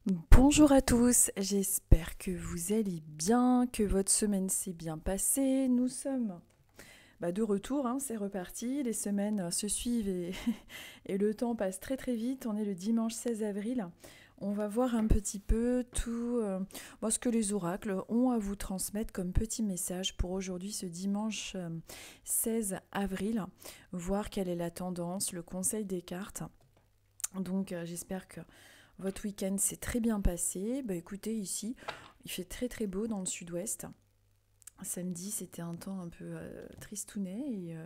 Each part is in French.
Bonjour à tous, j'espère que vous allez bien, que votre semaine s'est bien passée. Nous sommes de retour, hein, c'est reparti, les semaines se suivent et, et le temps passe très très vite. On est le dimanche 16 avril. On va voir un petit peu tout ce que les oracles ont à vous transmettre comme petit message pour aujourd'hui, ce dimanche 16 avril. Voir quelle est la tendance, le conseil des cartes. Donc j'espère que votre week-end s'est très bien passé. Bah écoutez, ici, il fait très très beau dans le sud-ouest. Samedi, c'était un temps un peu tristounet et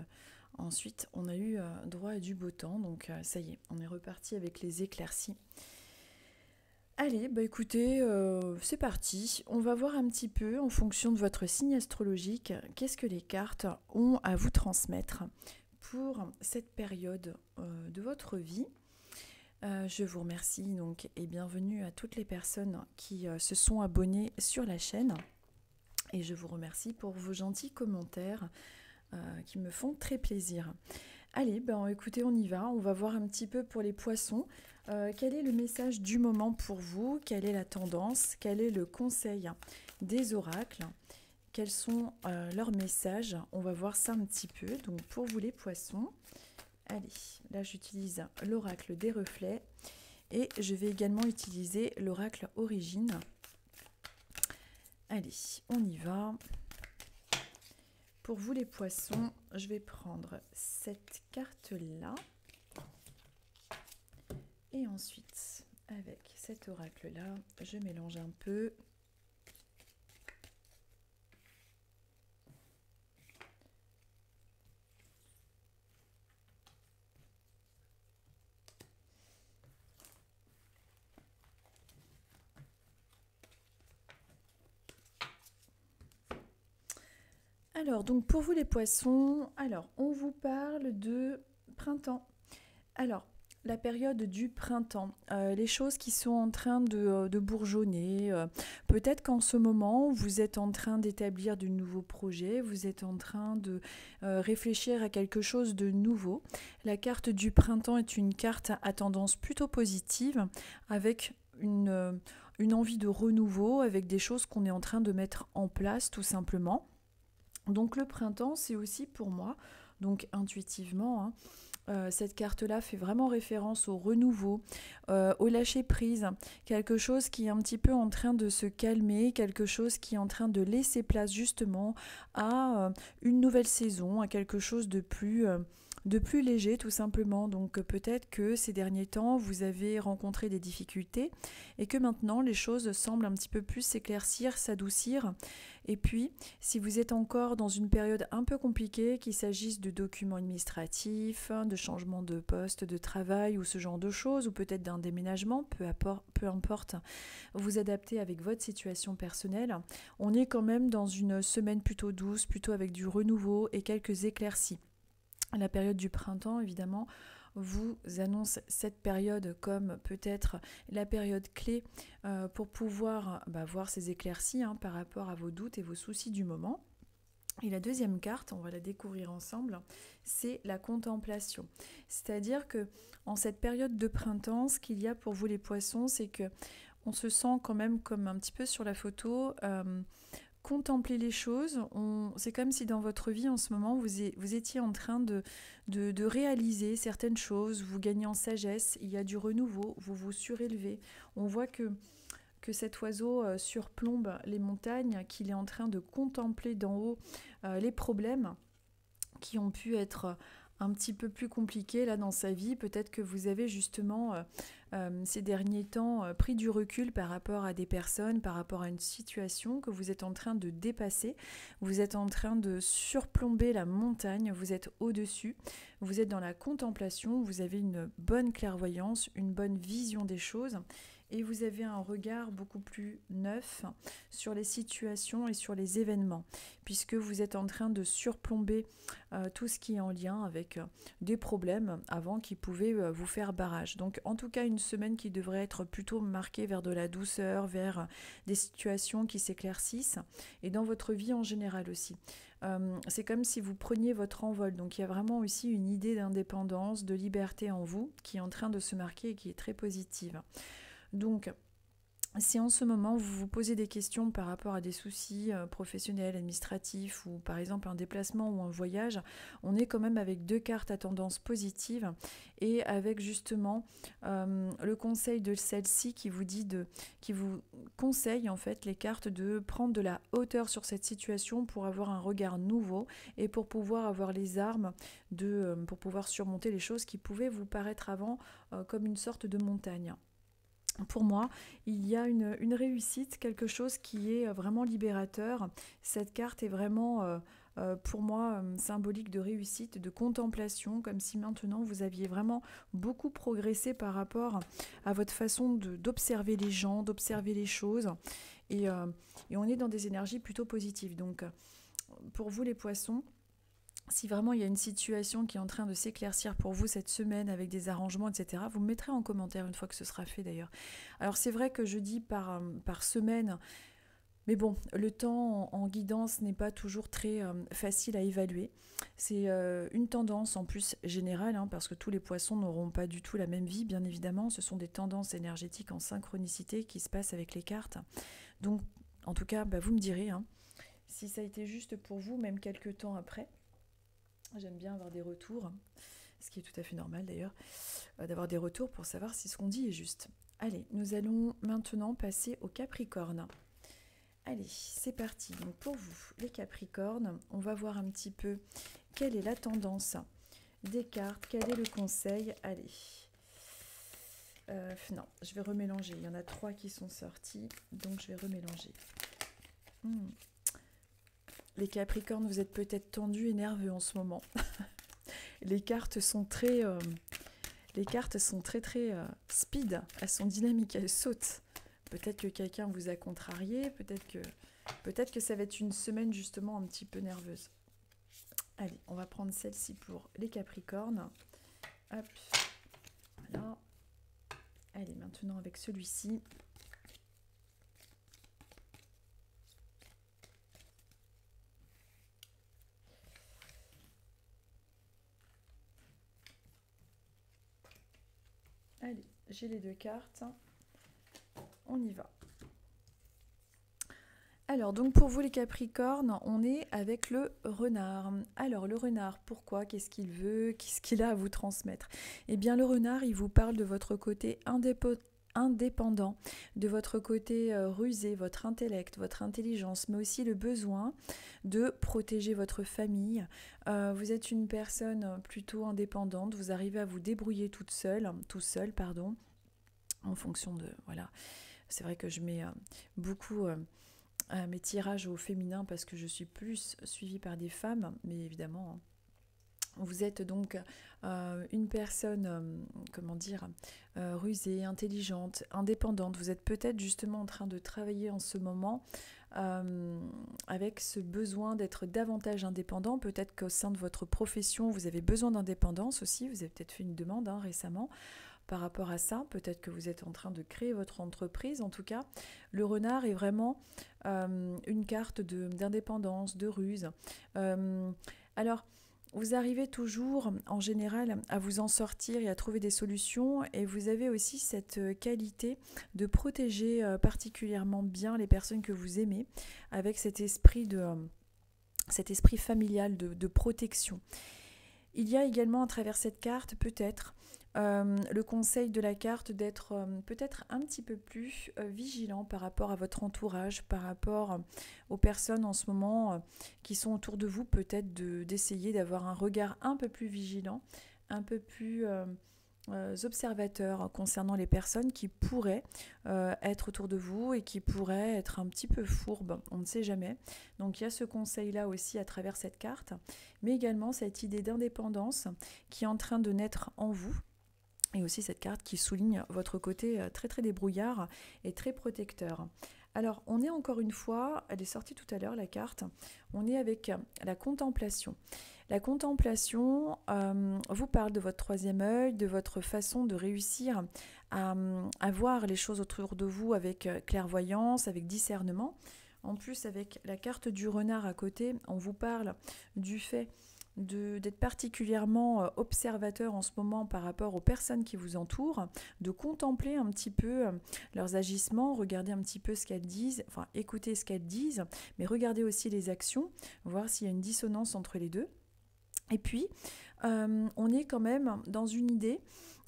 ensuite, on a eu droit à du beau temps. Donc ça y est, on est reparti avec les éclaircies. Allez, bah écoutez, c'est parti. On va voir un petit peu, en fonction de votre signe astrologique, qu'est-ce que les cartes ont à vous transmettre pour cette période de votre vie. Je vous remercie donc et bienvenue à toutes les personnes qui se sont abonnées sur la chaîne. Et je vous remercie pour vos gentils commentaires qui me font très plaisir. Allez, écoutez, on y va. On va voir un petit peu pour les poissons. Quel est le message du moment pour vous? Quelle est la tendance? Quel est le conseil des oracles? Quels sont leurs messages? On va voir ça un petit peu. Donc pour vous les poissons, allez, là j'utilise l'oracle des reflets et je vais également utiliser l'oracle origine. Allez, on y va. Pour vous les poissons, je vais prendre cette carte-là. Et ensuite, avec cet oracle-là, je mélange un peu. Alors, donc pour vous les poissons, on vous parle de printemps. Alors, la période du printemps, les choses qui sont en train de bourgeonner. Peut-être qu'en ce moment, vous êtes en train d'établir de nouveaux projets, vous êtes en train de réfléchir à quelque chose de nouveau. La carte du printemps est une carte à tendance plutôt positive, avec une envie de renouveau, avec des choses qu'on est en train de mettre en place tout simplement. Donc le printemps, c'est aussi pour moi, donc intuitivement, hein, cette carte-là fait vraiment référence au renouveau, au lâcher-prise, quelque chose qui est un petit peu en train de se calmer, quelque chose qui est en train de laisser place justement à une nouvelle saison, à quelque chose de plus léger tout simplement. Donc peut-être que ces derniers temps, vous avez rencontré des difficultés et que maintenant les choses semblent un petit peu plus s'éclaircir, s'adoucir. Et puis, si vous êtes encore dans une période un peu compliquée, qu'il s'agisse de documents administratifs, de changement de poste, de travail ou ce genre de choses, ou peut-être d'un déménagement, peu importe, vous adaptez avec votre situation personnelle, on est quand même dans une semaine plutôt douce, plutôt avec du renouveau et quelques éclaircies. La période du printemps, évidemment, vous annonce cette période comme peut-être la période clé pour pouvoir voir ces éclaircies par rapport à vos doutes et vos soucis du moment. Et la deuxième carte, on va la découvrir ensemble, c'est la contemplation. C'est-à-dire que en cette période de printemps, ce qu'il y a pour vous les poissons, c'est que on se sent quand même comme un petit peu sur la photo, contempler les choses. C'est comme si dans votre vie en ce moment, vous étiez en train de réaliser certaines choses, vous gagnez en sagesse, il y a du renouveau, vous vous surélevez. On voit que cet oiseau surplombe les montagnes, qu'il est en train de contempler d'en haut les problèmes qui ont pu être un petit peu plus compliqués là dans sa vie. Peut-être que vous avez justement ces derniers temps pris du recul par rapport à des personnes, par rapport à une situation que vous êtes en train de dépasser. Vous êtes en train de surplomber la montagne, vous êtes au-dessus, vous êtes dans la contemplation, vous avez une bonne clairvoyance, une bonne vision des choses et vous avez un regard beaucoup plus neuf sur les situations et sur les événements, puisque vous êtes en train de surplomber tout ce qui est en lien avec des problèmes avant qui pouvaient vous faire barrage. Donc en tout cas une semaine qui devrait être plutôt marquée vers de la douceur, vers des situations qui s'éclaircissent, et dans votre vie en général aussi. C'est comme si vous preniez votre envol, donc il y a vraiment aussi une idée d'indépendance, de liberté en vous qui est en train de se marquer et qui est très positive. Donc, Si en ce moment vous vous posez des questions par rapport à des soucis professionnels, administratifs ou par exemple un déplacement ou un voyage, on est quand même avec 2 cartes à tendance positive et avec justement le conseil de celle-ci qui vous conseille en fait les cartes de prendre de la hauteur sur cette situation pour avoir un regard nouveau et pour pouvoir avoir les armes pour pouvoir surmonter les choses qui pouvaient vous paraître avant comme une sorte de montagne. Pour moi, il y a une réussite, quelque chose qui est vraiment libérateur. Cette carte est vraiment, pour moi, symbolique de réussite, de contemplation, comme si maintenant vous aviez vraiment beaucoup progressé par rapport à votre façon d'observer les gens, d'observer les choses. Et on est dans des énergies plutôt positives. Donc, pour vous les poissons, si vraiment il y a une situation qui est en train de s'éclaircir pour vous cette semaine avec des arrangements, etc., vous me mettrez en commentaire une fois que ce sera fait d'ailleurs. Alors c'est vrai que je dis par semaine, mais bon, le temps en guidance n'est pas toujours très facile à évaluer. C'est une tendance en plus générale, hein, parce que tous les poissons n'auront pas du tout la même vie, bien évidemment. Ce sont des tendances énergétiques en synchronicité qui se passent avec les cartes. Donc, en tout cas, vous me direz hein, si ça a été juste pour vous, même quelques temps après. J'aime bien avoir des retours, ce qui est tout à fait normal d'ailleurs, d'avoir des retours pour savoir si ce qu'on dit est juste. Allez, nous allons maintenant passer au Capricorne. Allez, c'est parti. Donc pour vous, les Capricornes, on va voir un petit peu quelle est la tendance des cartes, quel est le conseil. Allez, non, je vais remélanger. Il y en a 3 qui sont sortis, donc je vais remélanger. Les Capricornes, vous êtes peut-être tendus et nerveux en ce moment. Les cartes sont très speed, elles sont dynamiques, elles sautent. Peut-être que quelqu'un vous a contrarié, peut-être que ça va être une semaine justement un petit peu nerveuse. Allez, on va prendre celle-ci pour les Capricornes. Hop, voilà. Allez, maintenant avec celui-ci. Allez, j'ai les 2 cartes. On y va. Alors, donc pour vous les Capricornes, on est avec le renard. Alors, le renard, pourquoi? Qu'est-ce qu'il veut? Qu'est-ce qu'il a à vous transmettre? Eh bien, le renard, il vous parle de votre côté indépendant, de votre côté rusé, votre intellect, votre intelligence, mais aussi le besoin de protéger votre famille. Vous êtes une personne plutôt indépendante, vous arrivez à vous débrouiller tout seul, en fonction de... Voilà, c'est vrai que je mets beaucoup... mes tirages au féminin parce que je suis plus suivie par des femmes, mais évidemment, vous êtes donc une personne, rusée, intelligente, indépendante. Vous êtes peut-être justement en train de travailler en ce moment avec ce besoin d'être davantage indépendant. Peut-être qu'au sein de votre profession, vous avez besoin d'indépendance aussi. Vous avez peut-être fait une demande récemment par rapport à ça. Peut-être que vous êtes en train de créer votre entreprise. En tout cas, le renard est vraiment une carte d'indépendance, de ruse. Alors, vous arrivez toujours, en général, à vous en sortir et à trouver des solutions. Et vous avez aussi cette qualité de protéger particulièrement bien les personnes que vous aimez avec cet esprit familial de protection. Il y a également à travers cette carte peut-être le conseil de la carte d'être peut-être un petit peu plus vigilant par rapport à votre entourage, par rapport aux personnes en ce moment qui sont autour de vous, peut-être d'essayer d'avoir un regard un peu plus vigilant, un peu plus observateur concernant les personnes qui pourraient être autour de vous et qui pourraient être un petit peu fourbes, on ne sait jamais. Donc il y a ce conseil-là aussi à travers cette carte, mais également cette idée d'indépendance qui est en train de naître en vous. Et aussi cette carte qui souligne votre côté très très débrouillard et très protecteur. Alors on est encore une fois, elle est sortie tout à l'heure la carte, on est avec la contemplation. La contemplation vous parle de votre 3e œil, de votre façon de réussir à voir les choses autour de vous avec clairvoyance, avec discernement. En plus avec la carte du renard à côté, on vous parle du fait d'être particulièrement observateur en ce moment par rapport aux personnes qui vous entourent, de contempler un petit peu leurs agissements, regarder un petit peu ce qu'elles disent, enfin écouter ce qu'elles disent, mais regarder aussi les actions, voir s'il y a une dissonance entre les deux. Et puis, on est quand même dans une idée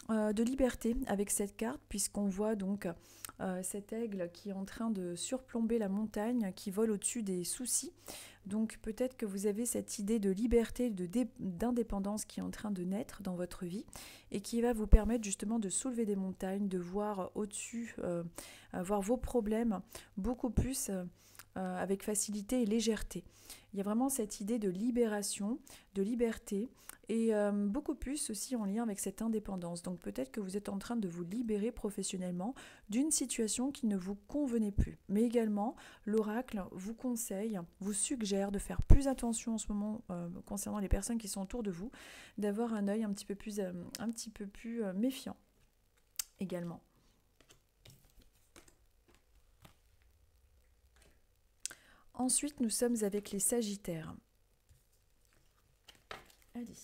de liberté avec cette carte, puisqu'on voit donc cet aigle qui est en train de surplomber la montagne, qui vole au-dessus des soucis. Donc peut-être que vous avez cette idée de liberté, d'indépendance qui est en train de naître dans votre vie et qui va vous permettre justement de soulever des montagnes, de voir au-dessus, voir vos problèmes beaucoup plus avec facilité et légèreté. Il y a vraiment cette idée de libération, de liberté et beaucoup plus aussi en lien avec cette indépendance. Donc peut-être que vous êtes en train de vous libérer professionnellement d'une situation qui ne vous convenait plus. Mais également, l'oracle vous conseille, vous suggère de faire plus attention en ce moment concernant les personnes qui sont autour de vous, d'avoir un œil un petit peu plus méfiant également. Ensuite, nous sommes avec les Sagittaires. Allez,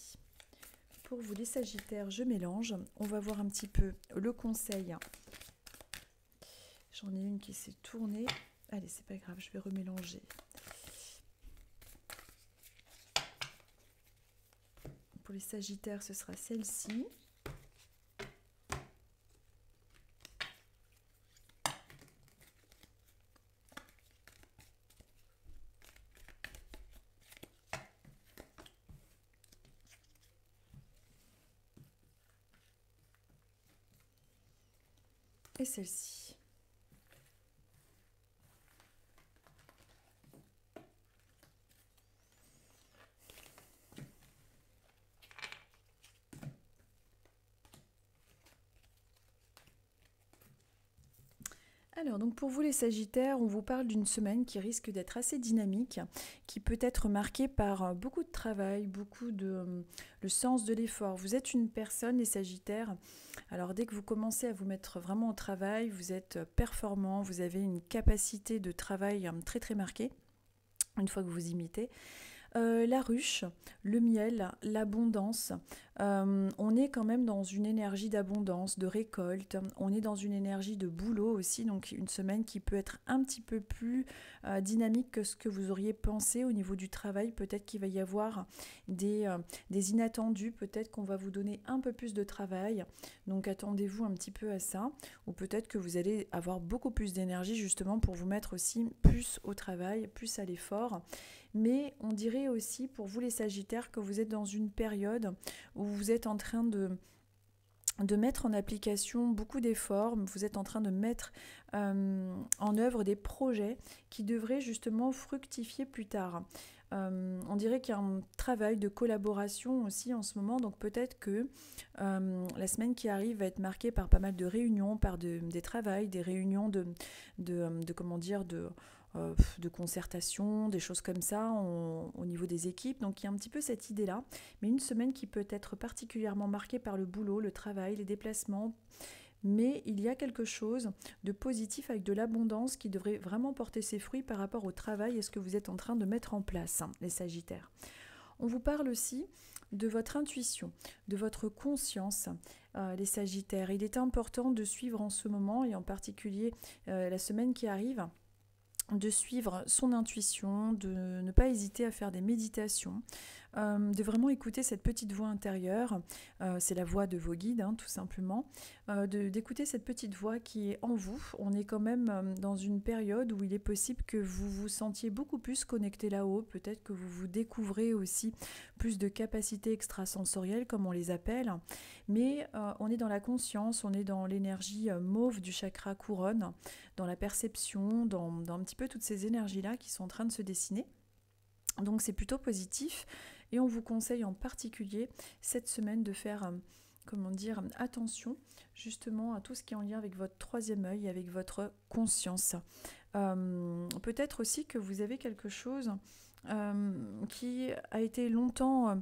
pour vous les Sagittaires, je mélange. On va voir un petit peu le conseil. J'en ai une qui s'est tournée. Allez, c'est pas grave, je vais remélanger. Pour les Sagittaires, ce sera celle-ci. Et celle-ci. Alors, donc pour vous les Sagittaires, on vous parle d'une semaine qui risque d'être assez dynamique, qui peut être marquée par beaucoup de travail, beaucoup de le sens de l'effort. Vous êtes une personne, les Sagittaires, alors dès que vous commencez à vous mettre vraiment au travail, vous êtes performant, vous avez une capacité de travail très très marquée, une fois que vous imitez. La ruche, le miel, l'abondance. On est quand même dans une énergie d'abondance, de récolte. On est dans une énergie de boulot aussi, donc une semaine qui peut être un petit peu plus dynamique que ce que vous auriez pensé au niveau du travail. Peut-être qu'il va y avoir des inattendus, peut-être qu'on va vous donner un peu plus de travail. Donc attendez-vous un petit peu à ça. Ou peut-être que vous allez avoir beaucoup plus d'énergie justement pour vous mettre aussi plus au travail, plus à l'effort. Mais on dirait aussi pour vous les Sagittaires que vous êtes dans une période où vous êtes en train de mettre en application beaucoup d'efforts, vous êtes en train de mettre en œuvre des projets qui devraient justement fructifier plus tard. On dirait qu'il y a un travail de collaboration aussi en ce moment, donc peut-être que la semaine qui arrive va être marquée par pas mal de réunions, par des travails, des réunions de concertation, des choses comme ça au niveau des équipes. Donc il y a un petit peu cette idée-là, mais une semaine qui peut être particulièrement marquée par le boulot, le travail, les déplacements. Mais il y a quelque chose de positif avec de l'abondance qui devrait vraiment porter ses fruits par rapport au travail et ce que vous êtes en train de mettre en place, les Sagittaires. On vous parle aussi de votre intuition, de votre conscience, les Sagittaires. Il est important de suivre en ce moment, et en particulier la semaine qui arrive, de suivre son intuition, de ne pas hésiter à faire des méditations, de vraiment écouter cette petite voix intérieure, c'est la voix de vos guides tout simplement, d'écouter cette petite voix qui est en vous. On est quand même dans une période où il est possible que vous vous sentiez beaucoup plus connecté là-haut, peut-être que vous vous découvrez aussi plus de capacités extrasensorielles comme on les appelle, mais on est dans la conscience, on est dans l'énergie mauve du chakra couronne, dans la perception, dans un petit peu toutes ces énergies-là qui sont en train de se dessiner. Donc c'est plutôt positif et on vous conseille en particulier cette semaine de faire attention justement à tout ce qui est en lien avec votre troisième œil, avec votre conscience. Peut-être aussi que vous avez quelque chose qui a été longtemps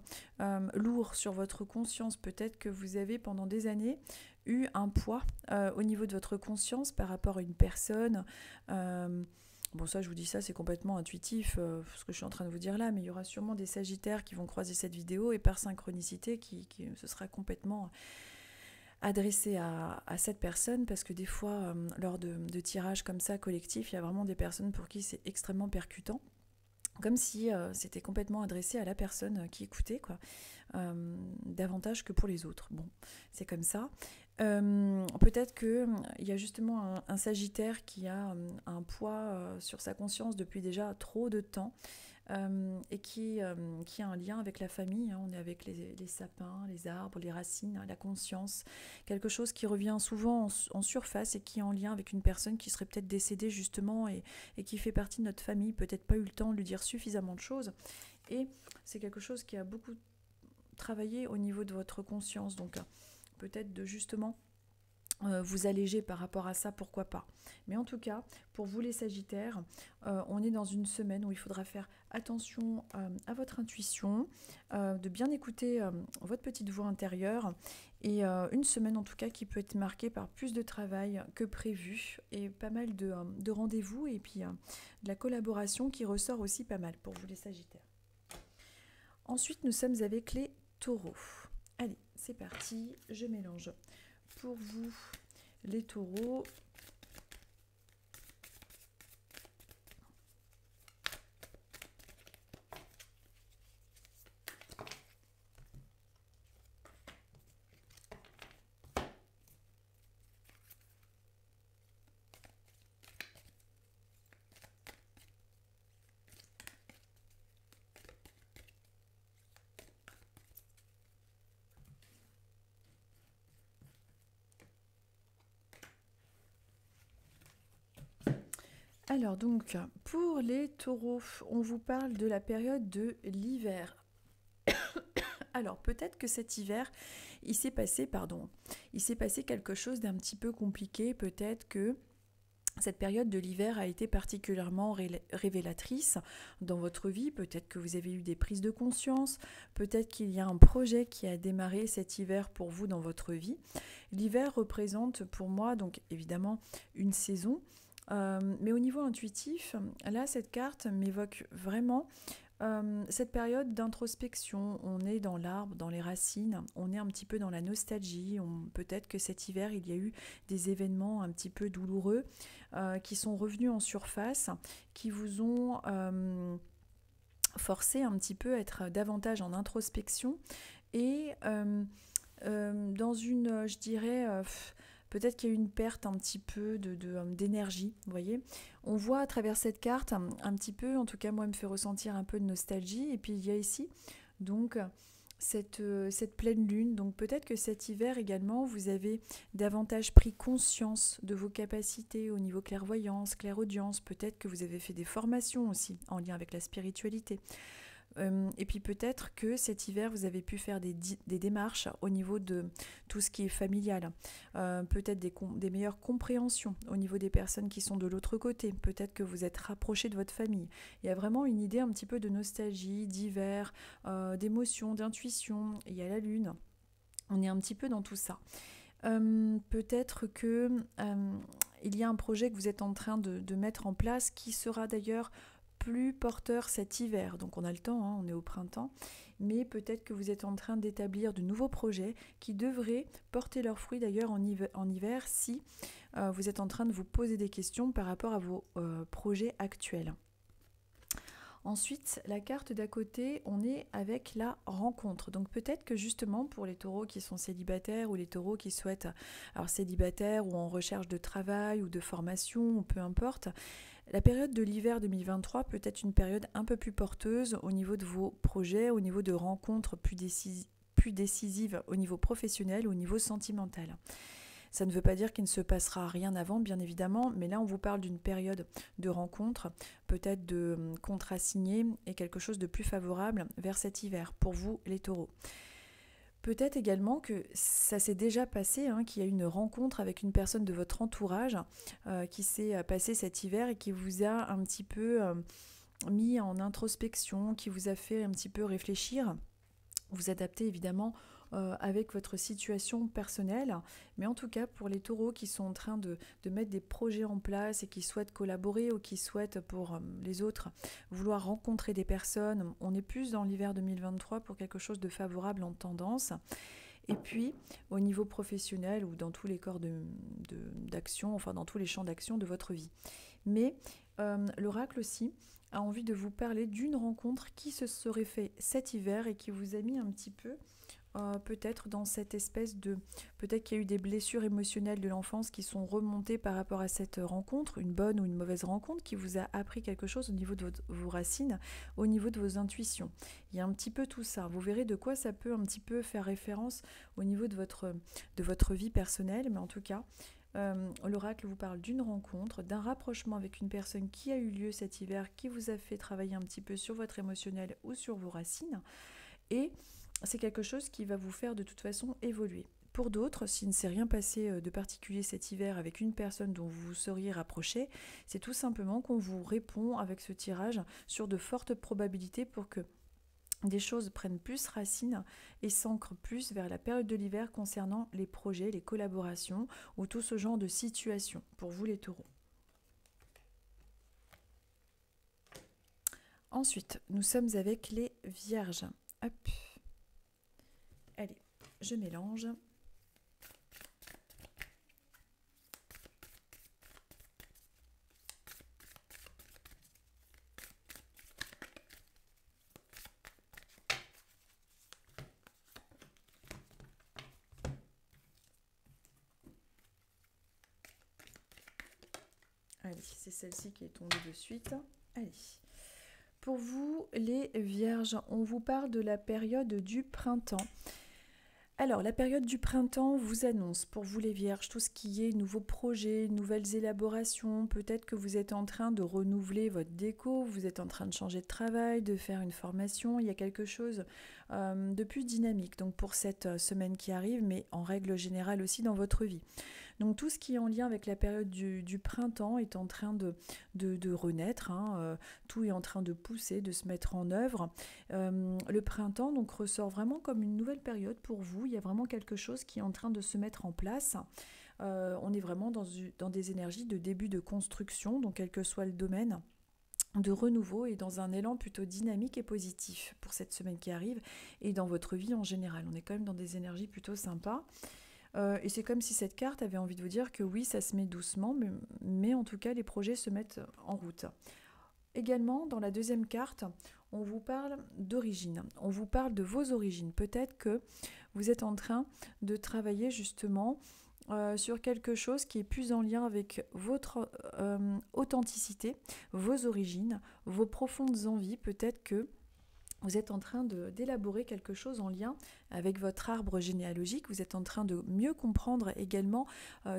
lourd sur votre conscience. Peut-être que vous avez pendant des années eu un poids au niveau de votre conscience par rapport à une personne Bon, ça, je vous dis ça, c'est complètement intuitif, ce que je suis en train de vous dire là, mais il y aura sûrement des Sagittaires qui vont croiser cette vidéo et par synchronicité, ce sera complètement adressé à cette personne, parce que des fois, lors de tirages comme ça, collectifs, il y a vraiment des personnes pour qui c'est extrêmement percutant. Comme si c'était complètement adressé à la personne qui écoutait, quoi, davantage que pour les autres. Bon, c'est comme ça. Peut-être qu'il y a justement un Sagittaire qui a un poids sur sa conscience depuis déjà trop de temps, et qui a un lien avec la famille, hein. On est avec les sapins, les arbres, les racines, la conscience, quelque chose qui revient souvent en surface et qui est en lien avec une personne qui serait peut-être décédée justement, et qui fait partie de notre famille, peut-être pas eu le temps de lui dire suffisamment de choses, et c'est quelque chose qui a beaucoup travaillé au niveau de votre conscience, donc peut-être de justement vous alléger par rapport à ça, pourquoi pas. Mais en tout cas, pour vous les Sagittaires, on est dans une semaine où il faudra faire attention à votre intuition, de bien écouter votre petite voix intérieure, et une semaine en tout cas qui peut être marquée par plus de travail que prévu, et pas mal de rendez-vous, et puis de la collaboration qui ressort aussi pas mal pour vous les Sagittaires. Ensuite, nous sommes avec les Taureaux. Allez, c'est parti, je mélange. Pour vous, les Taureaux, alors donc, pour les Taureaux, on vous parle de la période de l'hiver. Alors peut-être que cet hiver, il s'est passé quelque chose d'un petit peu compliqué. Peut-être que cette période de l'hiver a été particulièrement révélatrice dans votre vie. Peut-être que vous avez eu des prises de conscience. Peut-être qu'il y a un projet qui a démarré cet hiver pour vous dans votre vie. L'hiver représente pour moi donc évidemment une saison. Mais au niveau intuitif, là, cette carte m'évoque vraiment cette période d'introspection. On est dans l'arbre, dans les racines, on est un petit peu dans la nostalgie. Peut-être que cet hiver, il y a eu des événements un petit peu douloureux qui sont revenus en surface, qui vous ont forcé un petit peu à être davantage en introspection et dans une, je dirais... peut-être qu'il y a eu une perte un petit peu d'énergie, vous voyez. On voit à travers cette carte un petit peu, en tout cas moi, elle me fait ressentir un peu de nostalgie. Et puis il y a ici donc cette pleine lune. Donc peut-être que cet hiver également, vous avez davantage pris conscience de vos capacités au niveau clairvoyance, clairaudience. Peut-être que vous avez fait des formations aussi en lien avec la spiritualité. Et puis peut-être que cet hiver, vous avez pu faire des démarches au niveau de tout ce qui est familial. Peut-être des meilleures compréhensions au niveau des personnes qui sont de l'autre côté. Peut-être que vous êtes rapproché de votre famille. Il y a vraiment une idée un petit peu de nostalgie, d'hiver, d'émotion, d'intuition. Il y a la lune. On est un petit peu dans tout ça. Peut-être que il y a un projet que vous êtes en train de mettre en place qui sera d'ailleurs plus porteur cet hiver. Donc on a le temps, hein, on est au printemps, mais peut-être que vous êtes en train d'établir de nouveaux projets qui devraient porter leurs fruits d'ailleurs en hiver si vous êtes en train de vous poser des questions par rapport à vos projets actuels. Ensuite, la carte d'à côté, on est avec la rencontre. Donc peut-être que justement pour les taureaux qui sont célibataires ou les taureaux qui souhaitent, alors célibataires ou en recherche de travail ou de formation ou peu importe, la période de l'hiver 2023 peut être une période un peu plus porteuse au niveau de vos projets, au niveau de rencontres plus décisives au niveau professionnel, au niveau sentimental. Ça ne veut pas dire qu'il ne se passera rien avant, bien évidemment, mais là on vous parle d'une période de rencontre, peut-être de contrat signé et quelque chose de plus favorable vers cet hiver, pour vous les taureaux. Peut-être également que ça s'est déjà passé, hein, qu'il y a une rencontre avec une personne de votre entourage qui s'est passée cet hiver et qui vous a un petit peu mis en introspection, qui vous a fait un petit peu réfléchir, vous adapter évidemment avec votre situation personnelle. Mais en tout cas, pour les taureaux qui sont en train de mettre des projets en place et qui souhaitent collaborer ou qui souhaitent pour les autres vouloir rencontrer des personnes, on est plus dans l'hiver 2023 pour quelque chose de favorable en tendance. Et puis, au niveau professionnel ou dans tous les corps d'action, enfin dans tous les champs d'action de votre vie. Mais l'oracle aussi a envie de vous parler d'une rencontre qui se serait faite cet hiver et qui vous a mis un petit peu peut-être dans cette espèce de... Peut-être qu'il y a eu des blessures émotionnelles de l'enfance qui sont remontées par rapport à cette rencontre, une bonne ou une mauvaise rencontre qui vous a appris quelque chose au niveau de vos racines, au niveau de vos intuitions. Il y a un petit peu tout ça. Vous verrez de quoi ça peut un petit peu faire référence au niveau de votre vie personnelle, mais en tout cas... l'oracle vous parle d'une rencontre, d'un rapprochement avec une personne qui a eu lieu cet hiver, qui vous a fait travailler un petit peu sur votre émotionnel ou sur vos racines. Et c'est quelque chose qui va vous faire de toute façon évoluer. Pour d'autres, s'il ne s'est rien passé de particulier cet hiver avec une personne dont vous vous seriez rapproché, c'est tout simplement qu'on vous répond avec ce tirage sur de fortes probabilités pour que des choses prennent plus racine et s'ancrent plus vers la période de l'hiver concernant les projets, les collaborations ou tout ce genre de situation pour vous les taureaux. Ensuite, nous sommes avec les vierges. Hop. Allez, je mélange. Allez, c'est celle-ci qui est tombée de suite. Allez. Pour vous, les vierges, on vous parle de la période du printemps. Alors, la période du printemps vous annonce, pour vous les vierges, tout ce qui est nouveaux projets, nouvelles élaborations. Peut-être que vous êtes en train de renouveler votre déco, vous êtes en train de changer de travail, de faire une formation. Il y a quelque chose de plus dynamique donc pour cette semaine qui arrive, mais en règle générale aussi dans votre vie. Donc tout ce qui est en lien avec la période du printemps est en train de renaître, hein, tout est en train de pousser, de se mettre en œuvre. Le printemps donc ressort vraiment comme une nouvelle période pour vous, il y a vraiment quelque chose qui est en train de se mettre en place. On est vraiment dans des énergies de début de construction, donc quel que soit le domaine, de renouveau et dans un élan plutôt dynamique et positif pour cette semaine qui arrive et dans votre vie en général. On est quand même dans des énergies plutôt sympas. Et c'est comme si cette carte avait envie de vous dire que oui, ça se met doucement, mais en tout cas, les projets se mettent en route. Également, dans la deuxième carte, on vous parle d'origine, on vous parle de vos origines. Peut-être que vous êtes en train de travailler justement sur quelque chose qui est plus en lien avec votre authenticité, vos origines, vos profondes envies. Peut-être que vous êtes en train d'élaborer quelque chose en lien avec votre arbre généalogique, vous êtes en train de mieux comprendre également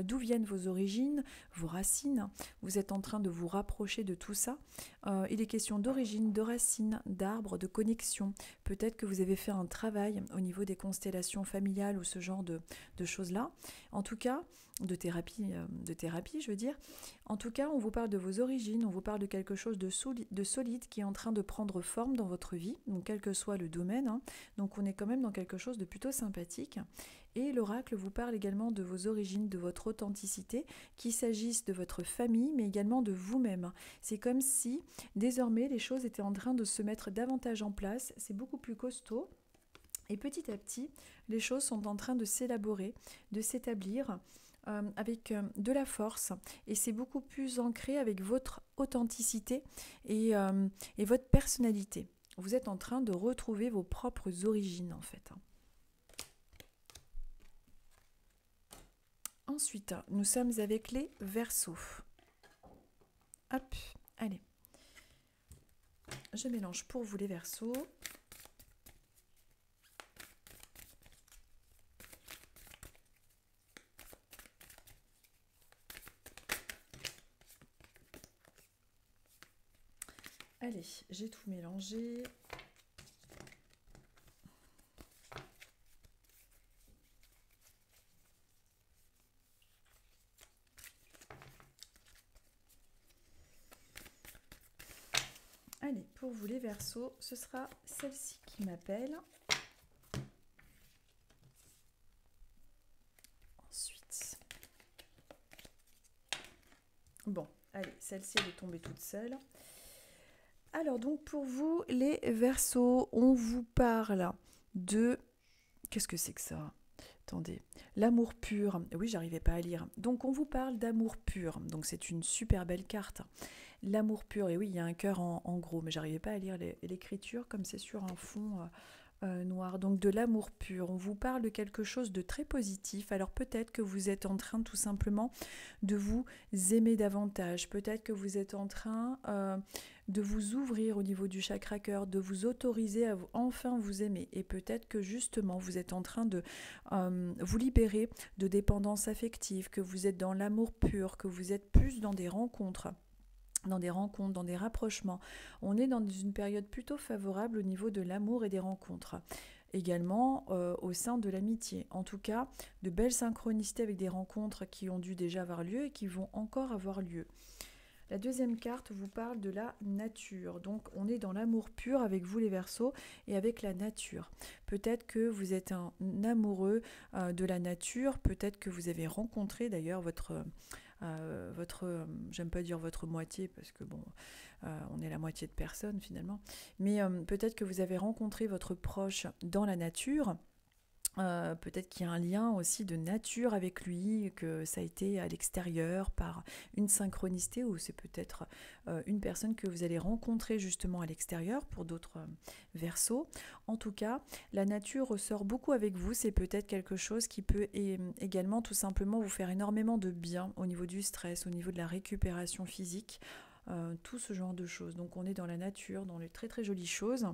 d'où viennent vos origines, vos racines, vous êtes en train de vous rapprocher de tout ça. Il est question d'origine, de racines, d'arbres, de connexion. Peut-être que vous avez fait un travail au niveau des constellations familiales ou ce genre de choses-là. En tout cas, de thérapie, je veux dire. En tout cas, on vous parle de vos origines, on vous parle de quelque chose de solide qui est en train de prendre forme dans votre vie, donc quel que soit le domaine. Hein. Donc on est quand même dans quelque chose de plutôt sympathique. Et l'oracle vous parle également de vos origines, de votre authenticité, qu'il s'agisse de votre famille, mais également de vous-même. C'est comme si désormais les choses étaient en train de se mettre davantage en place, c'est beaucoup plus costaud. Et petit à petit, les choses sont en train de s'élaborer, de s'établir, avec de la force et c'est beaucoup plus ancré avec votre authenticité et votre personnalité. Vous êtes en train de retrouver vos propres origines en fait. Ensuite, nous sommes avec les Verseaux. Hop, allez. Je mélange pour vous les Verseaux. Allez, j'ai tout mélangé. Allez, pour vous les Verseaux, ce sera celle-ci qui m'appelle. Bon, allez, celle-ci, elle est tombée toute seule. Alors, donc, pour vous, les Verseaux, on vous parle de... Qu'est-ce que c'est que ça? Attendez, l'amour pur. Oui, j'arrivais pas à lire. Donc, on vous parle d'amour pur. Donc, c'est une super belle carte. L'amour pur, et oui, il y a un cœur en gros, mais j'arrivais pas à lire l'écriture comme c'est sur un fond noir. Donc de l'amour pur, on vous parle de quelque chose de très positif. Alors peut-être que vous êtes en train tout simplement de vous aimer davantage. Peut-être que vous êtes en train de vous ouvrir au niveau du chakra cœur, de vous autoriser à enfin vous aimer. Et peut-être que justement vous êtes en train de vous libérer de dépendance affective, que vous êtes dans l'amour pur, que vous êtes plus dans des rencontres, dans des rapprochements. On est dans une période plutôt favorable au niveau de l'amour et des rencontres. Également au sein de l'amitié. En tout cas, de belles synchronicités avec des rencontres qui ont dû déjà avoir lieu et qui vont encore avoir lieu. La deuxième carte vous parle de la nature. Donc on est dans l'amour pur avec vous les Verseaux et avec la nature. Peut-être que vous êtes un amoureux de la nature, peut-être que vous avez rencontré d'ailleurs j'aime pas dire votre moitié parce que bon, on est la moitié de personne finalement, mais peut-être que vous avez rencontré votre proche dans la nature. Peut-être qu'il y a un lien aussi de nature avec lui, que ça a été à l'extérieur par une synchronicité ou c'est peut-être une personne que vous allez rencontrer justement à l'extérieur pour d'autres Verseaux. En tout cas, la nature ressort beaucoup avec vous, c'est peut-être quelque chose qui peut également tout simplement vous faire énormément de bien au niveau du stress, au niveau de la récupération physique, tout ce genre de choses. Donc on est dans la nature, dans les très très jolies choses.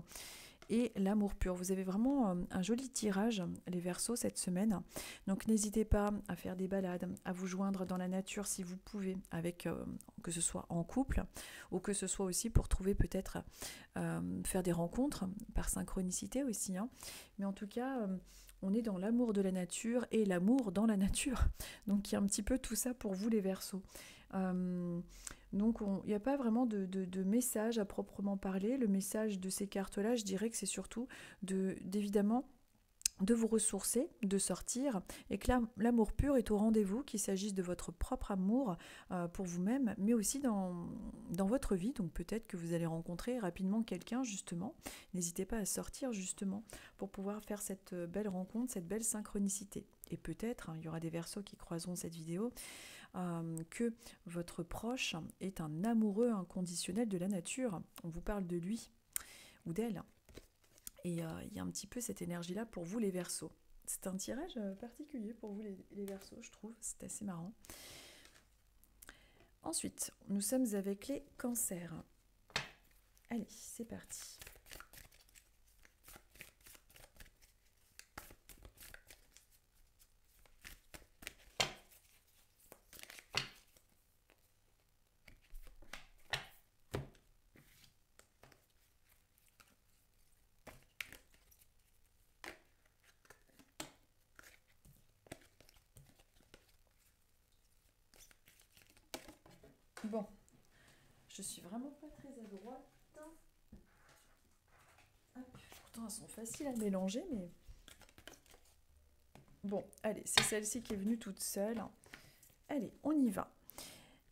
Et l'amour pur. Vous avez vraiment un joli tirage, les Verseaux, cette semaine. Donc n'hésitez pas à faire des balades, à vous joindre dans la nature si vous pouvez, avec que ce soit en couple ou que ce soit aussi pour trouver peut-être faire des rencontres par synchronicité aussi. Hein. Mais en tout cas, on est dans l'amour de la nature et l'amour dans la nature. Donc il y a un petit peu tout ça pour vous, les Verseaux. Donc il n'y a pas vraiment de message à proprement parler. Le message de ces cartes-là, je dirais que c'est surtout d'évidemment de vous ressourcer, de sortir, et que l'amour pur est au rendez-vous, qu'il s'agisse de votre propre amour pour vous-même, mais aussi dans votre vie. Donc peut-être que vous allez rencontrer rapidement quelqu'un, justement. N'hésitez pas à sortir, justement, pour pouvoir faire cette belle rencontre, cette belle synchronicité. Et peut-être, il y aura des Verseaux qui croiseront cette vidéo, que votre proche est un amoureux inconditionnel de la nature. On vous parle de lui ou d'elle. Et il y a un petit peu cette énergie-là pour vous les Verseaux. C'est un tirage particulier pour vous les Verseaux, je trouve. C'est assez marrant. Ensuite, nous sommes avec les Cancers. Allez, c'est parti. Bon, je suis vraiment pas très adroite. Hop, pourtant, elles sont faciles à mélanger, mais... Bon, allez, c'est celle-ci qui est venue toute seule. Allez, on y va.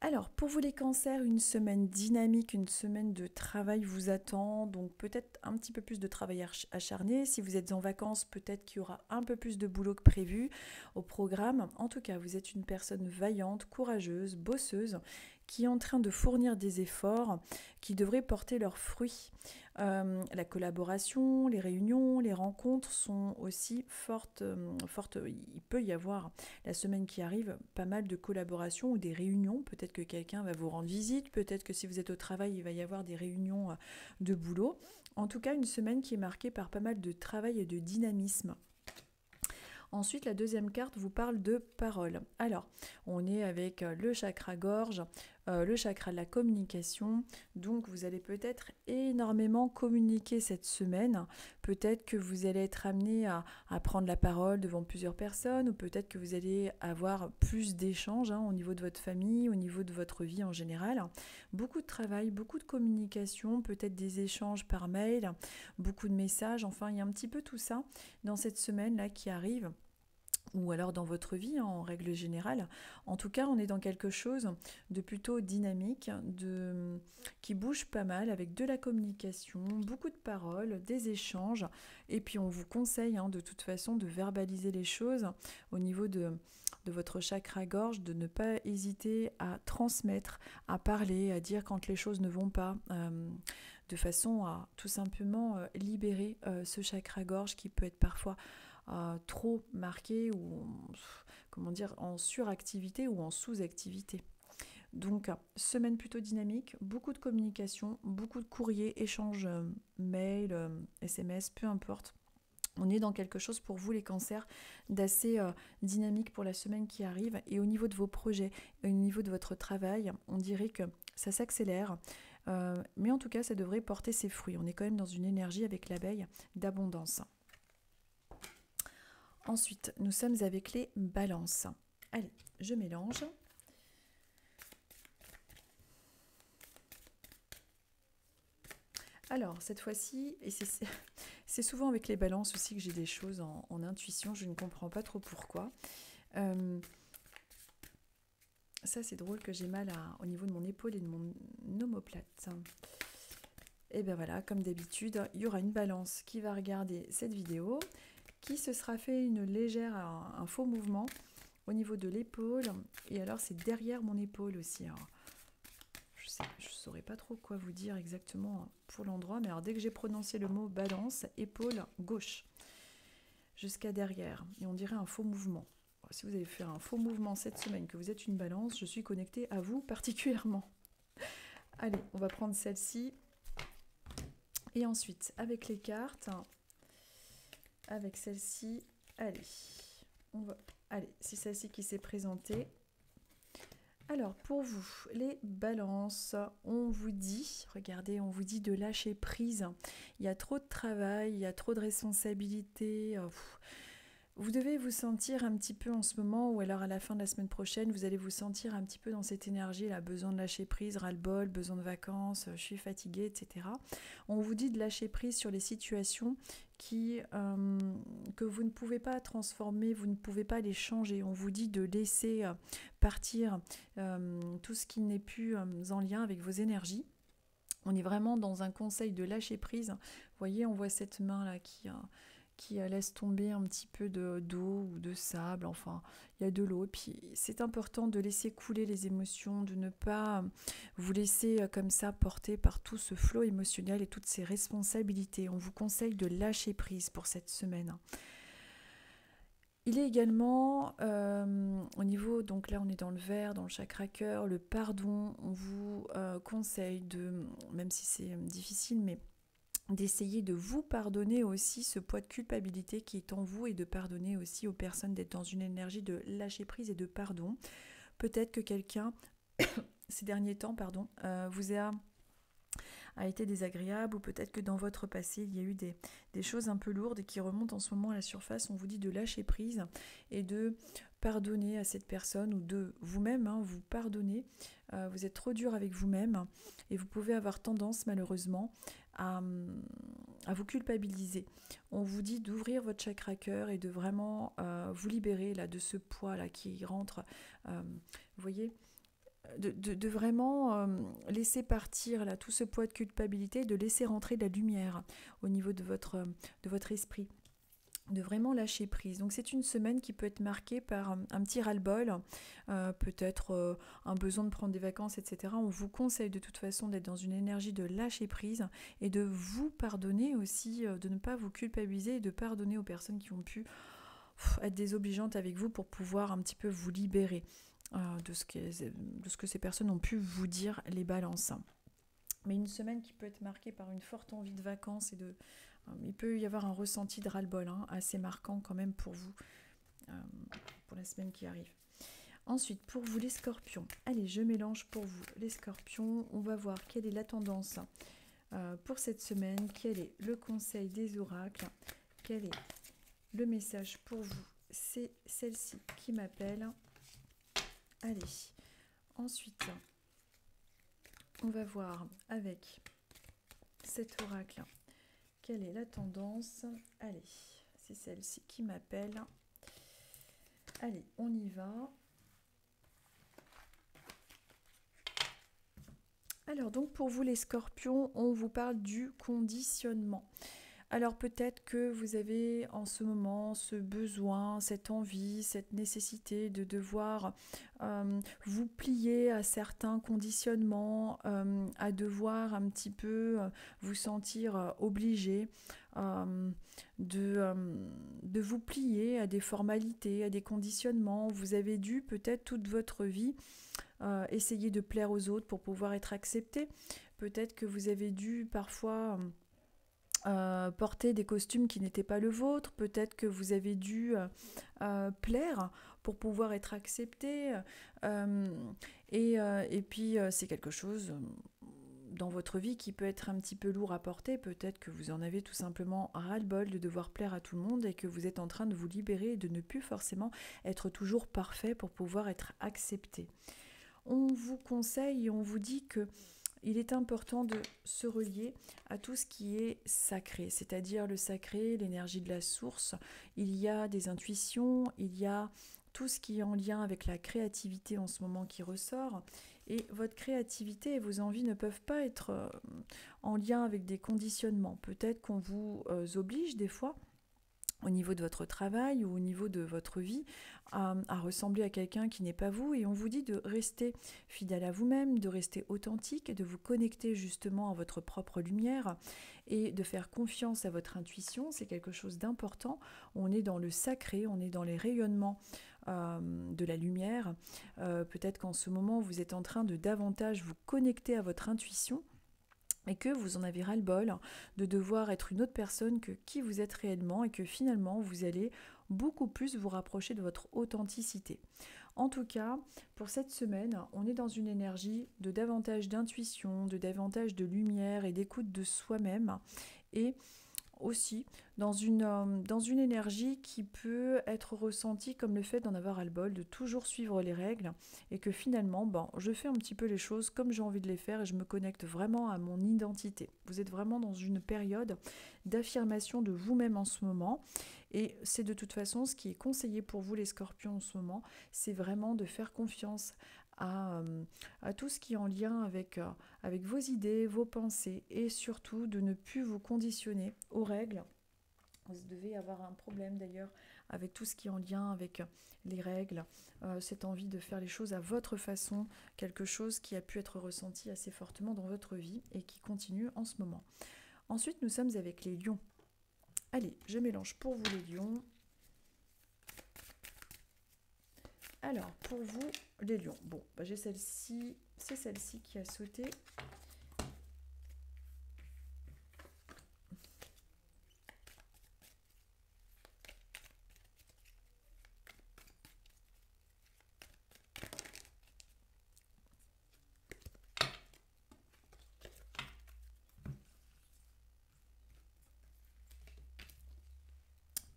Alors, pour vous les Cancers, une semaine dynamique, une semaine de travail vous attend, donc peut-être un petit peu plus de travail acharné. Si vous êtes en vacances, peut-être qu'il y aura un peu plus de boulot que prévu au programme. En tout cas, vous êtes une personne vaillante, courageuse, bosseuse, qui est en train de fournir des efforts qui devraient porter leurs fruits. La collaboration, les réunions, les rencontres sont aussi fortes. Il peut y avoir la semaine qui arrive pas mal de collaborations ou des réunions. Peut-être que quelqu'un va vous rendre visite, peut-être que si vous êtes au travail, il va y avoir des réunions de boulot. En tout cas, une semaine qui est marquée par pas mal de travail et de dynamisme. Ensuite, la deuxième carte vous parle de parole. Alors, on est avec le chakra gorge, le chakra de la communication. Donc, vous allez peut-être énormément communiquer cette semaine. Peut-être que vous allez être amené à prendre la parole devant plusieurs personnes ou peut-être que vous allez avoir plus d'échanges au niveau de votre famille, au niveau de votre vie en général. Beaucoup de travail, beaucoup de communication, peut-être des échanges par mail, beaucoup de messages. Enfin, il y a un petit peu tout ça dans cette semaine-là qui arrive. ou alors dans votre vie, hein, en règle générale. En tout cas, on est dans quelque chose de plutôt dynamique, qui bouge pas mal, avec de la communication, beaucoup de paroles, des échanges, et puis on vous conseille, hein, de toute façon de verbaliser les choses au niveau de votre chakra-gorge, de ne pas hésiter à transmettre, à parler, à dire quand les choses ne vont pas, de façon à tout simplement libérer ce chakra-gorge qui peut être parfois trop marqué ou comment dire, en suractivité ou en sous-activité. Donc, semaine plutôt dynamique, beaucoup de communication, beaucoup de courriers, échanges, mails, SMS, peu importe. On est dans quelque chose pour vous les cancers d'assez dynamique pour la semaine qui arrive. Et au niveau de vos projets, au niveau de votre travail, on dirait que ça s'accélère. Mais en tout cas, ça devrait porter ses fruits. On est quand même dans une énergie avec l'abeille d'abondance. Ensuite, nous sommes avec les balances. Allez, je mélange. Alors, cette fois-ci, et c'est souvent avec les balances aussi que j'ai des choses en intuition, je ne comprends pas trop pourquoi. Ça, c'est drôle que j'ai mal au niveau de mon épaule et de mon omoplate. Et bien voilà, comme d'habitude, il y aura une balance qui va regarder cette vidéo, qui se sera fait un faux mouvement au niveau de l'épaule, et alors c'est derrière mon épaule aussi. Alors, je ne saurais pas trop quoi vous dire exactement pour l'endroit, mais alors dès que j'ai prononcé le mot balance, épaule gauche, jusqu'à derrière, et on dirait un faux mouvement. Alors, si vous avez fait un faux mouvement cette semaine, que vous êtes une balance, je suis connectée à vous particulièrement. Allez, on va prendre celle-ci, et ensuite, avec les cartes, avec celle-ci, allez, c'est celle-ci qui s'est présentée. Alors, pour vous, les balances, on vous dit, regardez, on vous dit de lâcher prise. Il y a trop de travail, il y a trop de responsabilités. Vous devez vous sentir un petit peu en ce moment, ou alors à la fin de la semaine prochaine, vous allez vous sentir un petit peu dans cette énergie, là, besoin de lâcher prise, ras-le-bol, besoin de vacances, je suis fatiguée, etc. On vous dit de lâcher prise sur les situations que vous ne pouvez pas transformer, vous ne pouvez pas les changer. On vous dit de laisser partir tout ce qui n'est plus en lien avec vos énergies. On est vraiment dans un conseil de lâcher prise. Vous voyez, on voit cette main là qui laisse tomber un petit peu d'eau ou de sable, enfin il y a de l'eau, et puis c'est important de laisser couler les émotions, de ne pas vous laisser comme ça porter par tout ce flot émotionnel et toutes ces responsabilités. On vous conseille de lâcher prise pour cette semaine. Il est également au niveau, donc là on est dans le vert, dans le chakra cœur, le pardon. On vous conseille même si c'est difficile, mais d'essayer de vous pardonner aussi ce poids de culpabilité qui est en vous, et de pardonner aussi aux personnes, d'être dans une énergie de lâcher prise et de pardon. Peut-être que quelqu'un, ces derniers temps, vous a été désagréable, ou peut-être que dans votre passé, il y a eu des choses un peu lourdes qui remontent en ce moment à la surface. On vous dit de lâcher prise et de pardonner à cette personne, ou de vous-même, hein, vous pardonner. Vous êtes trop dur avec vous-même, et vous pouvez avoir tendance malheureusement à vous culpabiliser. On vous dit d'ouvrir votre chakra cœur et de vraiment vous libérer là, de ce poids là qui rentre. Vous voyez, de vraiment laisser partir là, tout ce poids de culpabilité, de laisser rentrer de la lumière au niveau de votre esprit, de vraiment lâcher prise. Donc c'est une semaine qui peut être marquée par un petit ras-le-bol, peut-être un besoin de prendre des vacances, etc. On vous conseille de toute façon d'être dans une énergie de lâcher prise et de vous pardonner aussi, de ne pas vous culpabiliser, et de pardonner aux personnes qui ont pu être désobligeantes avec vous pour pouvoir un petit peu vous libérer de ce que ces personnes ont pu vous dire, les balances. Mais une semaine qui peut être marquée par une forte envie de vacances, et il peut y avoir un ressenti de ras-le-bol assez marquant quand même pour vous, pour la semaine qui arrive. Ensuite, pour vous les scorpions, allez, je mélange pour vous les scorpions. On va voir quelle est la tendance pour cette semaine, quel est le conseil des oracles, quel est le message pour vous. C'est celle-ci qui m'appelle. Allez, ensuite, on va voir avec cet oracle quelle est la tendance. Allez, c'est celle-ci qui m'appelle. Allez, on y va. Alors donc pour vous les scorpions, on vous parle du conditionnement. Alors peut-être que vous avez en ce moment ce besoin, cette envie, cette nécessité de devoir vous plier à certains conditionnements, à devoir un petit peu vous sentir obligé euh, de, euh, de vous plier à des formalités, à des conditionnements. Vous avez dû peut-être toute votre vie essayer de plaire aux autres pour pouvoir être accepté. Peut-être que vous avez dû parfois porter des costumes qui n'étaient pas le vôtre, peut-être que vous avez dû plaire pour pouvoir être accepté, et puis c'est quelque chose dans votre vie qui peut être un petit peu lourd à porter, peut-être que vous en avez tout simplement ras-le-bol de devoir plaire à tout le monde et que vous êtes en train de vous libérer et de ne plus forcément être toujours parfait pour pouvoir être accepté. On vous conseille et on vous dit que il est important de se relier à tout ce qui est sacré, c'est-à-dire le sacré, l'énergie de la source. Il y a des intuitions, il y a tout ce qui est en lien avec la créativité en ce moment qui ressort. Et votre créativité et vos envies ne peuvent pas être en lien avec des conditionnements. Peut-être qu'on vous oblige des fois au niveau de votre travail ou au niveau de votre vie, à ressembler à quelqu'un qui n'est pas vous. Et on vous dit de rester fidèle à vous-même, de rester authentique, de vous connecter justement à votre propre lumière et de faire confiance à votre intuition. C'est quelque chose d'important. On est dans le sacré, on est dans les rayonnements de la lumière. Peut-être qu'en ce moment, vous êtes en train de davantage vous connecter à votre intuition et que vous en avez ras-le-bol de devoir être une autre personne que qui vous êtes réellement et que finalement vous allez beaucoup plus vous rapprocher de votre authenticité. En tout cas, pour cette semaine, on est dans une énergie de davantage d'intuition, de davantage de lumière et d'écoute de soi-même et aussi dans une énergie qui peut être ressentie comme le fait d'en avoir ras-le-bol, de toujours suivre les règles et que finalement, je fais un petit peu les choses comme j'ai envie de les faire et je me connecte vraiment à mon identité. Vous êtes vraiment dans une période d'affirmation de vous-même en ce moment et c'est de toute façon ce qui est conseillé pour vous les scorpions en ce moment, c'est vraiment de faire confiance à tout ce qui est en lien avec vos idées, vos pensées et surtout de ne plus vous conditionner aux règles. Vous devez avoir un problème d'ailleurs avec tout ce qui est en lien avec les règles, cette envie de faire les choses à votre façon, quelque chose qui a pu être ressenti assez fortement dans votre vie et qui continue en ce moment. Ensuite, nous sommes avec les lions. Allez, je mélange pour vous les lions. Alors, pour vous, les lions. Bon, j'ai celle-ci, c'est celle-ci qui a sauté.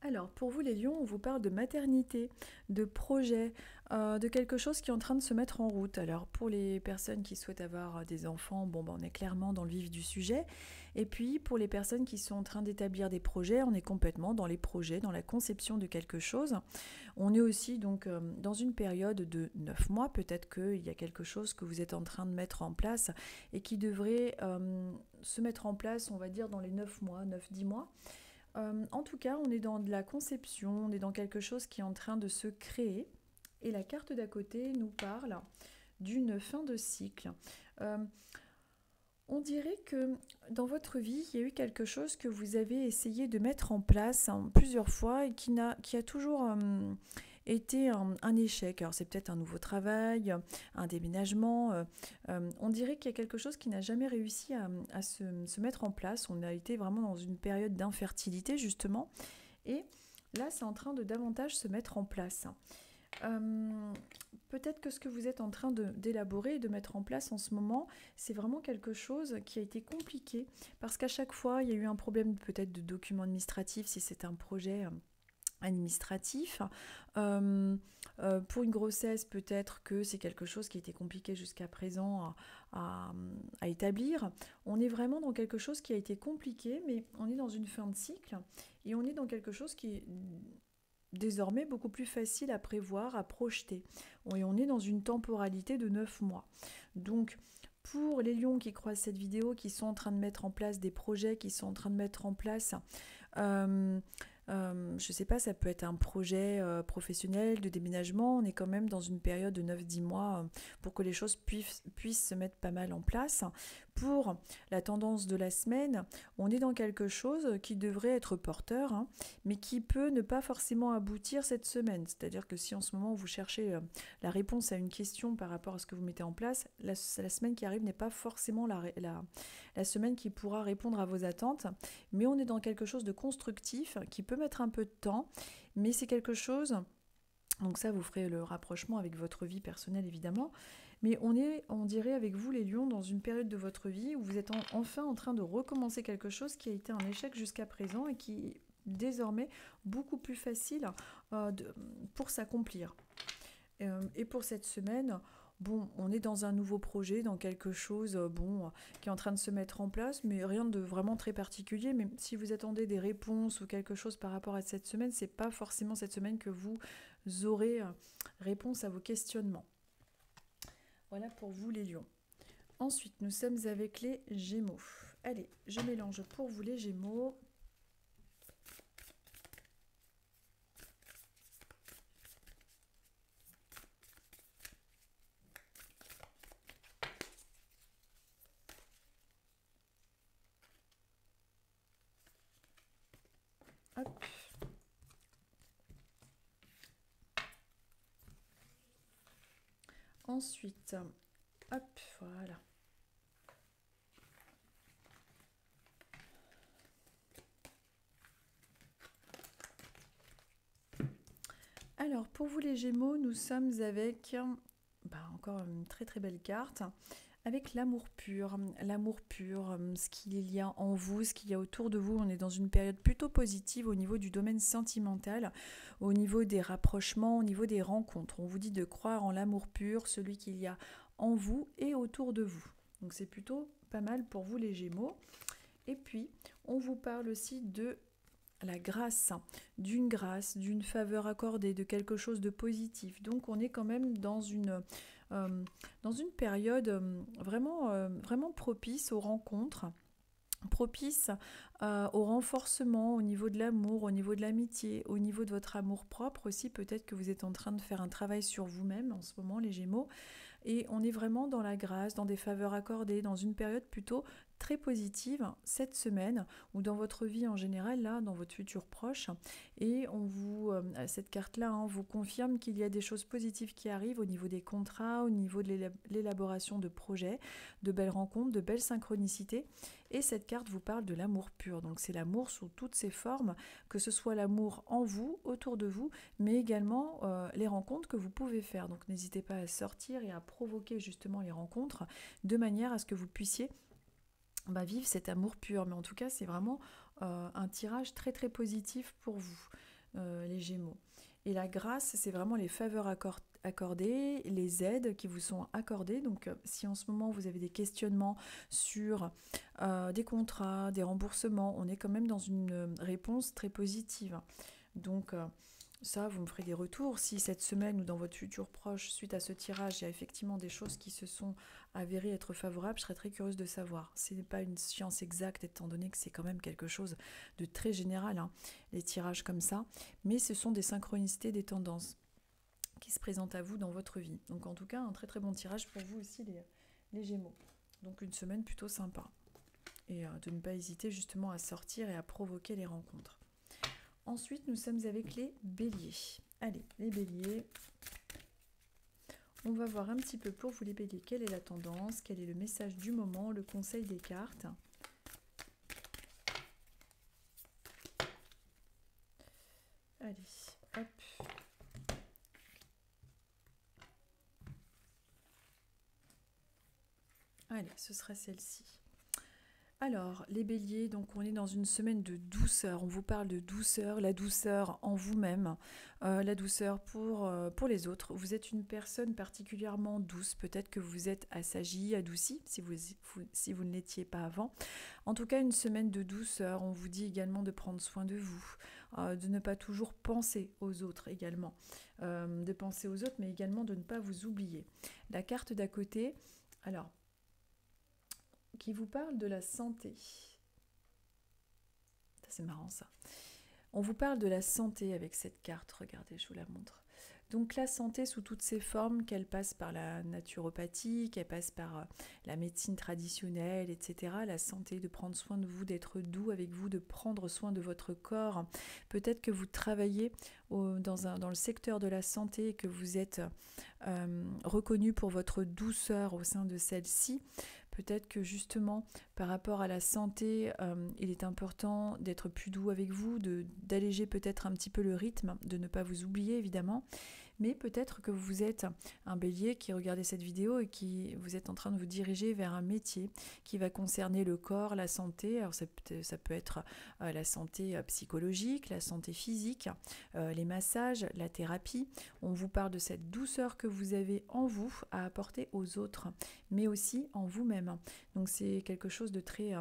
Alors, pour vous les lions, on vous parle de maternité, de projet, de quelque chose qui est en train de se mettre en route. Alors, pour les personnes qui souhaitent avoir des enfants, on est clairement dans le vif du sujet. Et puis, pour les personnes qui sont en train d'établir des projets, on est complètement dans les projets, dans la conception de quelque chose. On est aussi donc dans une période de 9 mois. Peut-être qu'il y a quelque chose que vous êtes en train de mettre en place et qui devrait se mettre en place, on va dire, dans les 9 mois, 9-10 mois. En tout cas, on est dans de la conception, on est dans quelque chose qui est en train de se créer. Et la carte d'à côté nous parle d'une fin de cycle. Euh, on dirait que dans votre vie, il y a eu quelque chose que vous avez essayé de mettre en place plusieurs fois et qui a toujours été un échec. Alors c'est peut-être un nouveau travail, un déménagement. On dirait qu'il y a quelque chose qui n'a jamais réussi à se mettre en place. On a été vraiment dans une période d'infertilité justement. Et là, c'est en train de davantage se mettre en place. Peut-être que ce que vous êtes en train d'élaborer et de mettre en place en ce moment, c'est vraiment quelque chose qui a été compliqué parce qu'à chaque fois, il y a eu un problème peut-être de documents administratifs si c'est un projet administratif. Pour une grossesse, peut-être que c'est quelque chose qui a été compliqué jusqu'à présent à établir. On est vraiment dans quelque chose qui a été compliqué, mais on est dans une fin de cycle et on est dans quelque chose qui est désormais beaucoup plus facile à prévoir, à projeter. Et on est dans une temporalité de 9 mois. Donc, pour les lions qui croisent cette vidéo, qui sont en train de mettre en place des projets, qui sont en train de mettre en place je ne sais pas, ça peut être un projet professionnel de déménagement. On est quand même dans une période de 9-10 mois pour que les choses puissent se mettre pas mal en place. Pour la tendance de la semaine, on est dans quelque chose qui devrait être porteur, hein, mais qui peut ne pas forcément aboutir cette semaine. C'est-à-dire que si en ce moment vous cherchez la réponse à une question par rapport à ce que vous mettez en place, la semaine qui arrive n'est pas forcément la semaine qui pourra répondre à vos attentes, mais on est dans quelque chose de constructif qui peut mettre un peu de temps, mais c'est quelque chose, donc ça vous ferez le rapprochement avec votre vie personnelle évidemment, mais on dirait avec vous les lions dans une période de votre vie où vous êtes enfin en train de recommencer quelque chose qui a été un échec jusqu'à présent et qui est désormais beaucoup plus facile pour s'accomplir. Et pour cette semaine, bon, on est dans un nouveau projet, dans quelque chose qui est en train de se mettre en place, mais rien de vraiment très particulier. Mais si vous attendez des réponses ou quelque chose par rapport à cette semaine, c'est pas forcément cette semaine que vous aurez réponse à vos questionnements. Voilà pour vous les lions. Ensuite, nous sommes avec les Gémeaux. Allez, je mélange pour vous les Gémeaux. Hop. Ensuite, hop, voilà. Alors, pour vous les Gémeaux, nous sommes avec encore une très très belle carte, avec l'amour pur, ce qu'il y a en vous, ce qu'il y a autour de vous. On est dans une période plutôt positive au niveau du domaine sentimental, au niveau des rapprochements, au niveau des rencontres. On vous dit de croire en l'amour pur, celui qu'il y a en vous et autour de vous. Donc c'est plutôt pas mal pour vous les Gémeaux. Et puis, on vous parle aussi de la grâce, d'une faveur accordée, de quelque chose de positif. Donc on est quand même dans une période vraiment propice aux rencontres, propice au renforcement au niveau de l'amour, au niveau de l'amitié, au niveau de votre amour propre aussi. Peut-être que vous êtes en train de faire un travail sur vous-même en ce moment, les Gémeaux. Et on est vraiment dans la grâce, dans des faveurs accordées, dans une période plutôt très positive cette semaine ou dans votre vie en général, là, dans votre futur proche. Et cette carte-là vous confirme qu'il y a des choses positives qui arrivent au niveau des contrats, au niveau de l'élaboration de projets, de belles rencontres, de belles synchronicités. Et cette carte vous parle de l'amour pur. Donc c'est l'amour sous toutes ses formes, que ce soit l'amour en vous, autour de vous, mais également les rencontres que vous pouvez faire. Donc n'hésitez pas à sortir et à provoquer justement les rencontres de manière à ce que vous puissiez vivre cet amour pur. Mais en tout cas, c'est vraiment un tirage très très positif pour vous, les Gémeaux. Et la grâce, c'est vraiment les faveurs accordées, les aides qui vous sont accordées. Donc si en ce moment vous avez des questionnements sur des contrats, des remboursements, on est quand même dans une réponse très positive. Donc ça, vous me ferez des retours. Si cette semaine ou dans votre futur proche, suite à ce tirage, il y a effectivement des choses qui se sont avérées être favorables, je serais très curieuse de savoir. Ce n'est pas une science exacte, étant donné que c'est quand même quelque chose de très général, les tirages comme ça. Mais ce sont des synchronicités, des tendances qui se présentent à vous dans votre vie. Donc en tout cas, un très très bon tirage pour vous aussi, les Gémeaux. Donc une semaine plutôt sympa. Et de ne pas hésiter justement à sortir et à provoquer les rencontres. Ensuite, nous sommes avec les béliers. Allez, les béliers. On va voir un petit peu pour vous les béliers quelle est la tendance, quel est le message du moment, le conseil des cartes. Allez, hop. Allez, ce sera celle-ci. Alors, les béliers, donc on est dans une semaine de douceur. On vous parle de douceur, la douceur en vous-même, la douceur pour les autres. Vous êtes une personne particulièrement douce. Peut-être que vous êtes assagie, adoucie, si vous ne l'étiez pas avant. En tout cas, une semaine de douceur. On vous dit également de prendre soin de vous. de ne pas toujours penser aux autres également, de penser aux autres, mais également de ne pas vous oublier. La carte d'à côté, alors, qui vous parle de la santé. C'est marrant ça. On vous parle de la santé avec cette carte, regardez, je vous la montre. Donc la santé sous toutes ses formes, qu'elle passe par la naturopathie, qu'elle passe par la médecine traditionnelle, etc. La santé, de prendre soin de vous, d'être doux avec vous, de prendre soin de votre corps. Peut-être que vous travaillez dans le secteur de la santé et que vous êtes reconnu pour votre douceur au sein de celle-ci. Peut-être que justement, par rapport à la santé, il est important d'être plus doux avec vous, d'alléger peut-être un petit peu le rythme, de ne pas vous oublier évidemment. Mais peut-être que vous êtes un bélier qui regardez cette vidéo et qui vous êtes en train de vous diriger vers un métier qui va concerner le corps, la santé. Alors ça peut être la santé psychologique, la santé physique, les massages, la thérapie. On vous parle de cette douceur que vous avez en vous à apporter aux autres, mais aussi en vous-même. Donc c'est quelque chose de très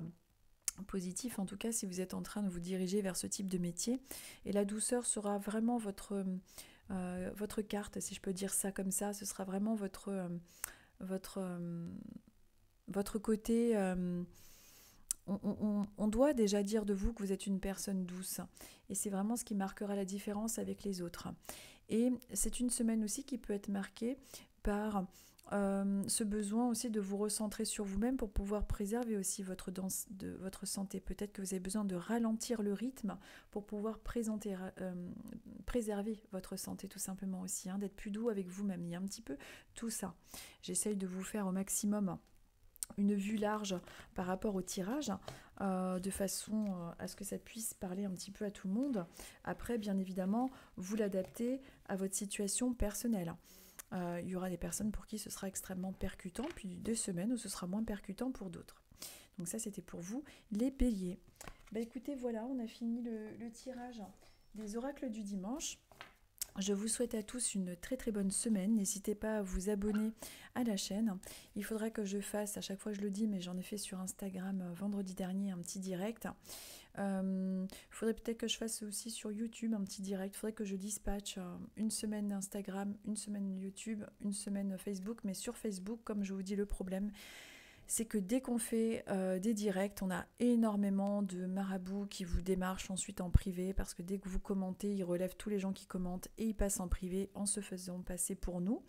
positif, en tout cas si vous êtes en train de vous diriger vers ce type de métier. Et la douceur sera vraiment votre carte, si je peux dire ça comme ça. Ce sera vraiment votre côté. On doit déjà dire de vous que vous êtes une personne douce. Et c'est vraiment ce qui marquera la différence avec les autres. Et c'est une semaine aussi qui peut être marquée par ce besoin aussi de vous recentrer sur vous-même pour pouvoir préserver aussi votre santé. Peut-être que vous avez besoin de ralentir le rythme pour pouvoir préserver votre santé tout simplement aussi, d'être plus doux avec vous-même. Il y a un petit peu tout ça. J'essaye de vous faire au maximum une vue large par rapport au tirage, de façon à ce que ça puisse parler un petit peu à tout le monde. Après, bien évidemment, vous l'adaptez à votre situation personnelle. Il y aura des personnes pour qui ce sera extrêmement percutant, puis des semaines où ce sera moins percutant pour d'autres. Donc ça, c'était pour vous, les béliers. Écoutez, voilà, on a fini le tirage des oracles du dimanche. Je vous souhaite à tous une très très bonne semaine. N'hésitez pas à vous abonner à la chaîne. Il faudra que je fasse, à chaque fois je le dis, mais j'en ai fait sur Instagram vendredi dernier un petit direct. Il faudrait peut-être que je fasse aussi sur YouTube un petit direct. Il faudrait que je dispatche une semaine Instagram, une semaine YouTube, une semaine Facebook. Mais sur Facebook, comme je vous dis, le problème, c'est que dès qu'on fait des directs, on a énormément de marabouts qui vous démarchent ensuite en privé, parce que dès que vous commentez, ils relèvent tous les gens qui commentent et ils passent en privé en se faisant passer pour nous.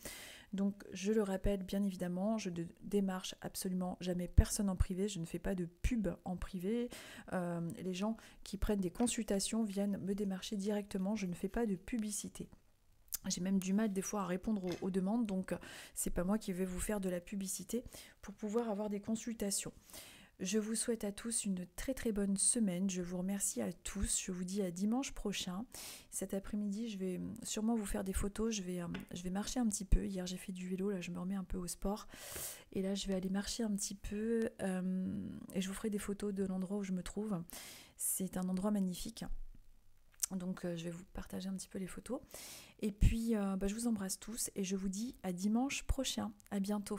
Donc je le rappelle, bien évidemment, je ne démarche absolument jamais personne en privé, je ne fais pas de pub en privé. Les gens qui prennent des consultations viennent me démarcher directement, je ne fais pas de publicité. J'ai même du mal des fois à répondre aux demandes, donc c'est pas moi qui vais vous faire de la publicité pour pouvoir avoir des consultations. Je vous souhaite à tous une très très bonne semaine. Je vous remercie à tous. Je vous dis à dimanche prochain. Cet après-midi, je vais sûrement vous faire des photos. Je vais marcher un petit peu. Hier, j'ai fait du vélo. Là, je me remets un peu au sport. Et là, je vais aller marcher un petit peu. Et je vous ferai des photos de l'endroit où je me trouve. C'est un endroit magnifique. Donc, je vais vous partager un petit peu les photos. Et puis, je vous embrasse tous. Et je vous dis à dimanche prochain. À bientôt.